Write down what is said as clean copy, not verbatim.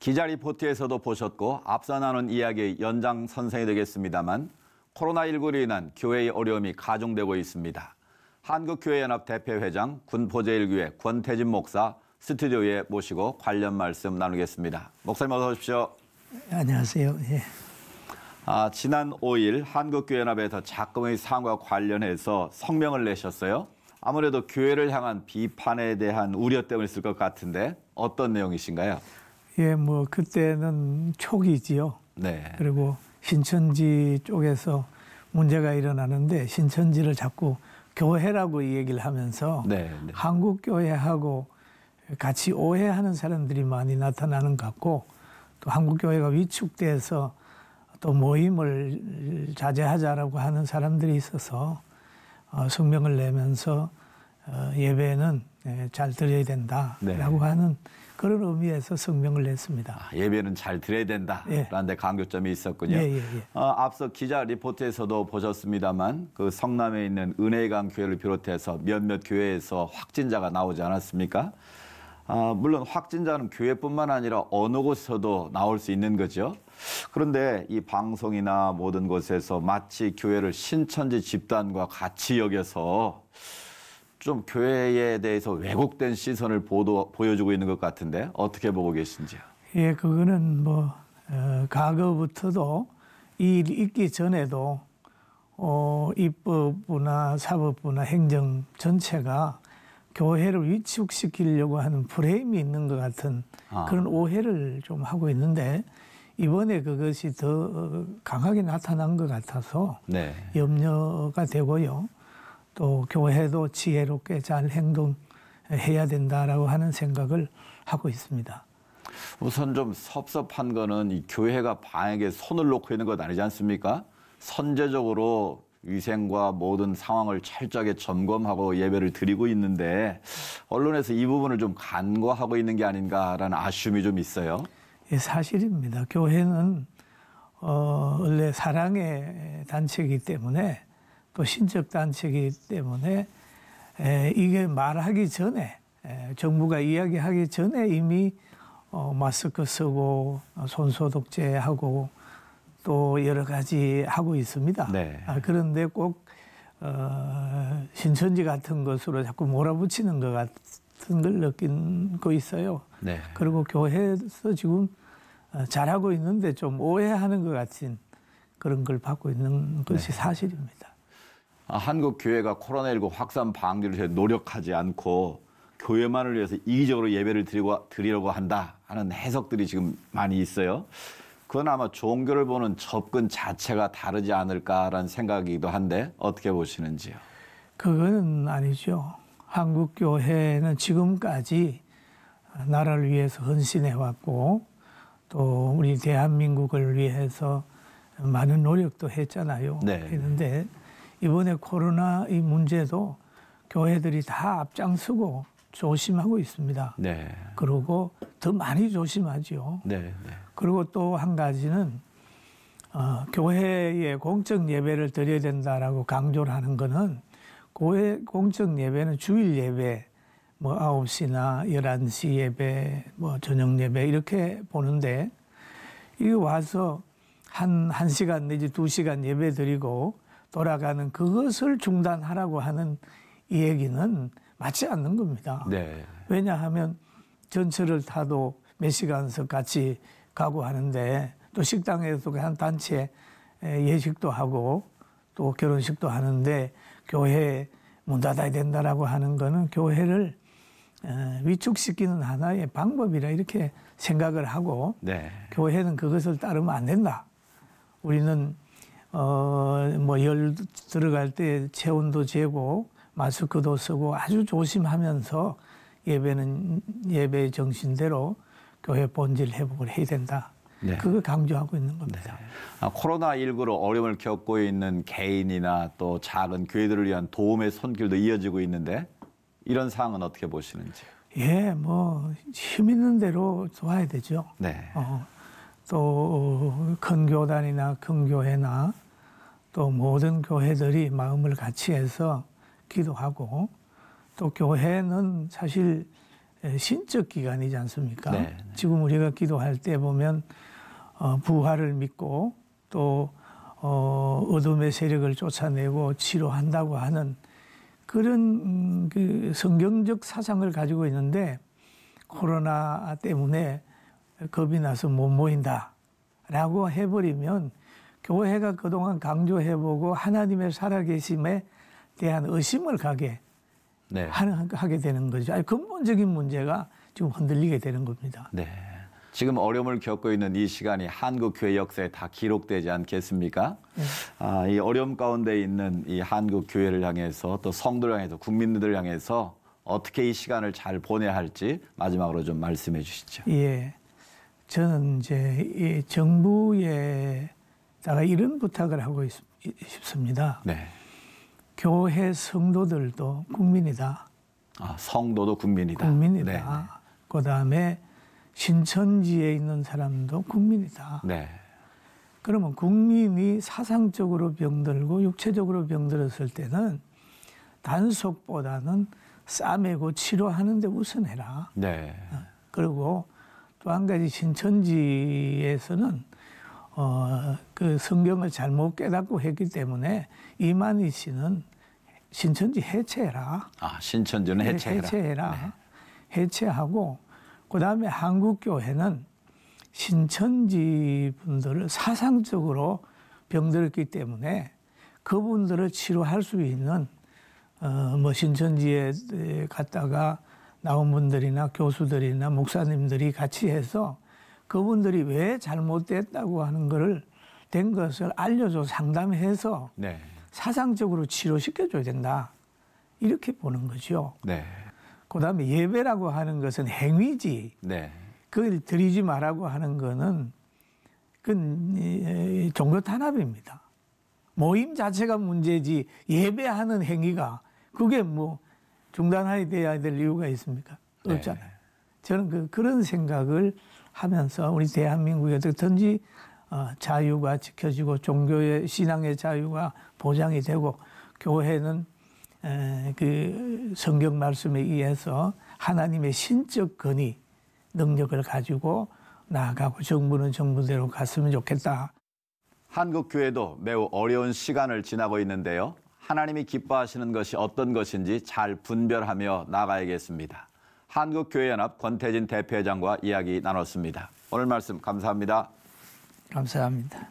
기자 리포트에서도 보셨고 앞서 나눈 이야기의 연장선상이 되겠습니다만 코로나19로 인한 교회의 어려움이 가중되고 있습니다. 한국교회연합 대표회장 군포제일교회 권태진 목사 스튜디오에 모시고 관련 말씀 나누겠습니다. 목사님 어서 오십시오. 안녕하세요. 예. 지난 5일 한국교회연합에서 작금의 사항과 관련해서 성명을 내셨어요. 아무래도 교회를 향한 비판에 대한 우려 때문에 있을 것 같은데 어떤 내용이신가요? 예, 그때는 초기지요. 네. 그리고 신천지 쪽에서 문제가 일어나는데 신천지를 자꾸 교회라고 이 얘기를 하면서 네. 한국교회하고 같이 오해하는 사람들이 많이 나타나는 것 같고 또 한국교회가 위축돼서 또 모임을 자제하자라고 하는 사람들이 있어서 성명을 내면서 예배는 잘 드려야 된다라고 하는 그런 의미에서 성명을 냈습니다. 예배는 잘 드려야 된다라는 데 강조점이 있었군요. 앞서 기자 리포트에서도 보셨습니다만 그 성남에 있는 은혜강 교회를 비롯해서 몇몇 교회에서 확진자가 나오지 않았습니까? 물론 확진자는 교회뿐만 아니라 어느 곳에서도 나올 수 있는 거죠. 그런데 이 방송이나 모든 곳에서 마치 교회를 신천지 집단과 같이 여겨서 좀 교회에 대해서 왜곡된 시선을 보여주고 있는 것 같은데 어떻게 보고 계신지요? 예, 그거는 과거부터도 이 일이 있기 전에도 입법부나 사법부나 행정 전체가 교회를 위축시키려고 하는 프레임이 있는 것 같은 그런 오해를 좀 하고 있는데 이번에 그것이 더 강하게 나타난 것 같아서 염려가 되고요. 또 교회도 지혜롭게 잘 행동해야 된다라고 하는 생각을 하고 있습니다. 우선 좀 섭섭한 거는 이 교회가 방역에 손을 놓고 있는 것 아니지 않습니까? 선제적으로 위생과 모든 상황을 철저하게 점검하고 예배를 드리고 있는데 언론에서 이 부분을 좀 간과하고 있는 게 아닌가라는 아쉬움이 좀 있어요. 예, 사실입니다. 교회는 원래 사랑의 단체이기 때문에 또 신적 단체이기 때문에 이게 말하기 전에 정부가 이야기하기 전에 이미 마스크 쓰고 손소독제하고 또 여러 가지 하고 있습니다. 그런데 꼭 신천지 같은 것으로 자꾸 몰아붙이는 것 같은 걸 느끼고 있어요. 그리고 교회에서 지금 잘하고 있는데 좀 오해하는 것 같은 그런 걸 받고 있는 것이 사실입니다. 한국 교회가 코로나19 확산 방지를 위해 노력하지 않고 교회만을 위해서 이기적으로 예배를 드리려고 한다 하는 해석들이 지금 많이 있어요. 그건 아마 종교를 보는 접근 자체가 다르지 않을까라는 생각이기도 한데 어떻게 보시는지요? 그거는 아니죠. 한국 교회는 지금까지 나라를 위해서 헌신해왔고 또 우리 대한민국을 위해서 많은 노력도 했잖아요. 했는데 이번에 코로나 이 문제도 교회들이 다 앞장서고 조심하고 있습니다. 그리고 더 많이 조심하죠. 그리고 또 한 가지는 교회에 공적 예배를 드려야 된다라고 강조를 하는 거는 교회 공적 예배는 주일 예배 9시나 11시 예배 저녁 예배 이렇게 보는데 이거 와서 한 시간 내지 2시간 예배 드리고 돌아가는 그것을 중단하라고 하는 이 얘기는 맞지 않는 겁니다. 왜냐하면 전철을 타도 몇 시간씩 같이 가고 하는데 또 식당에서 한 단체 예식도 하고 또 결혼식도 하는데 교회 문 닫아야 된다라고 하는 거는 교회를 위축시키는 하나의 방법이라 이렇게 생각을 하고 교회는 그것을 따르면 안 된다. 우리는 열 들어갈 때 체온도 재고 마스크도 쓰고 아주 조심하면서 예배는 예배의 정신대로 교회 본질 회복을 해야 된다. 그걸 강조하고 있는 겁니다. 코로나19로 어려움을 겪고 있는 개인이나 또 작은 교회들을 위한 도움의 손길도 이어지고 있는데 이런 상황은 어떻게 보시는지요? 예, 힘 있는 대로 도와야 되죠. 또 큰 교단이나 큰 교회나 또 모든 교회들이 마음을 같이 해서 기도하고 또 교회는 사실 신적 기간이지 않습니까? 네. 지금 우리가 기도할 때 보면 부활을 믿고 또 어둠의 세력을 쫓아내고 치료한다고 하는 그런 그 성경적 사상을 가지고 있는데 코로나 때문에 겁이 나서 못 모인다라고 해버리면 교회가 그동안 강조해보고 하나님의 살아계심에 대한 의심을 하게 되는 거죠. 아니, 근본적인 문제가 지금 흔들리게 되는 겁니다. 네. 지금 어려움을 겪고 있는 이 시간이 한국 교회 역사에 다 기록되지 않겠습니까? 네. 이 어려움 가운데 있는 이 한국 교회를 향해서 또 성도를 향해서 국민들을 향해서 어떻게 이 시간을 잘 보내야 할지 마지막으로 좀 말씀해 주시죠. 예. 저는 이제 이 정부에다가 이런 부탁을 하고 싶습니다. 네. 교회 성도들도 국민이다. 성도도 국민이다. 국민이다. 네. 그다음에 신천지에 있는 사람도 국민이다. 네. 그러면 국민이 사상적으로 병들고 육체적으로 병들었을 때는 단속보다는 싸매고 치료하는 데 우선해라. 네. 그리고 또 한 가지 신천지에서는 그 성경을 잘못 깨닫고 했기 때문에 이만희 씨는 신천지 해체해라. 신천지는 해체해라. 해체해라. 네. 해체하고 그다음에 한국교회는 신천지 분들을 사상적으로 병들었기 때문에 그분들을 치료할 수 있는 뭐 신천지에 갔다가 나온 분들이나 교수들이나 목사님들이 같이 해서 그분들이 왜 잘못됐다고 하는 된 것을 알려줘 상담해서 네. 사상적으로 치료시켜줘야 된다. 이렇게 보는 거죠. 네. 그다음에 예배라고 하는 것은 행위지. 네. 그걸 드리지 말라고 하는 거는 그건 종교 탄압입니다. 모임 자체가 문제지 예배하는 행위가 그게 뭐 중단해야 될 이유가 있습니까? 없잖아요. 네. 저는 그런 생각을 하면서 우리 대한민국에 어떻든지 자유가 지켜지고 종교의 신앙의 자유가 보장이 되고 교회는 그 성경 말씀에 의해서 하나님의 신적 권위, 능력을 가지고 나아가고 정부는 정부대로 갔으면 좋겠다. 한국 교회도 매우 어려운 시간을 지나고 있는데요. 하나님이 기뻐하시는 것이 어떤 것인지 잘 분별하며 나가야겠습니다. 한국교회연합 권태진 대표회장과 이야기 나눴습니다. 오늘 말씀 감사합니다. 감사합니다.